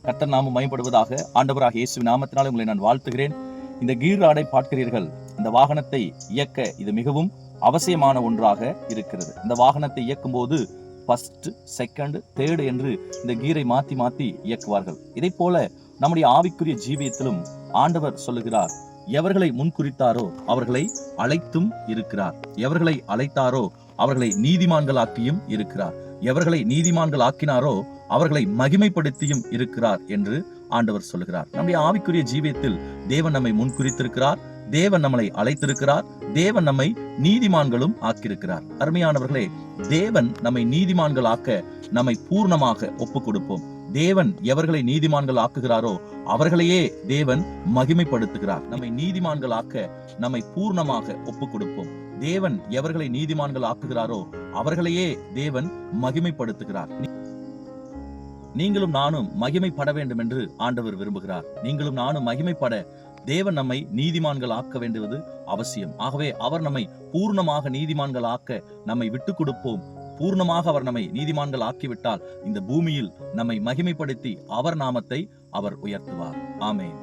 கர்த்தர் நாமம் மகிமைப்படுவதாக. ஆண்டவராக இயேசுவின் நாமத்தினாலே உங்களை நான் வாழ்த்துகிறேன். இந்த கீர் ராடை பார்க்கிறீர்கள். இந்த வாகனத்தை இயக்க இது மிகவும் அவசியமான ஒன்றாக இருக்கிறது. இந்த வாகனத்தை இயக்கும் போது ஃபர்ஸ்ட், செகண்ட், தேர்டு என்று இந்த கீரை மாத்தி மாத்தி இயக்குவார்கள். இதை போல நம்முடைய ஆவிக்குரிய ஜீவியத்திலும் ஆண்டவர் சொல்லுகிறார், எவர்களை முன்குறித்தாரோ அவர்களை அழைத்தும் இருக்கிறார், எவர்களை அழைத்தாரோ அவர்களை நீதிமான்களாக்கியும் இருக்கிறார், எவர்களை நீதிமான்கள் ஆக்கினாரோ அவர்களை மகிமைப்படுத்தியும் இருக்கிறார் என்று ஆண்டவர் சொல்லுகிறார். நம்முடைய ஆவிக்குரிய ஜீவியத்தில் தேவன் நம்மை முன்குறித்திருக்கிறார், தேவன் நம்மளை அழைத்திருக்கிறார், தேவன் நம்மை நீதிமான்களும் ஆக்கியிருக்கிறார். அருமையானவர்களே, தேவன் நம்மை நீதிமான்கள் ஆக்க நம்மை பூர்ணமாக ஒப்புக் கொடுப்போம். தேவன் எவர்களை நீதிமான்கள் ஆக்குகிறாரோ அவர்களையே தேவன் மகிமைப்படுத்துகிறார். நம்மை நீதிமான்கள் ஆக்க நம்மை பூர்ணமாக ஒப்புக் கொடுப்போம். தேவன் எவர்களை நீதிமான்கள் ஆக்குகிறாரோ அவர்களையே தேவன் மகிமைப்படுத்துகிறார். நீங்களும் நானும் மகிமைப்பட வேண்டும் என்று ஆண்டவர் விரும்புகிறார். நீங்களும் நானும் மகிமைப்பட தேவன் நம்மை நீதிமான்கள் ஆக்க வேண்டுவது அவசியம். ஆகவே அவர் நம்மை பூர்ணமாக நீதிமான்கள் ஆக்க நம்மை விட்டுக் கொடுப்போம். பூர்ணமாக அவர் நம்மை நீதிமான்கள் ஆக்கிவிட்டால் இந்த பூமியில் நம்மை மகிமைப்படுத்தி அவர் நாமத்தை அவர் உயர்த்துவார். ஆமென்.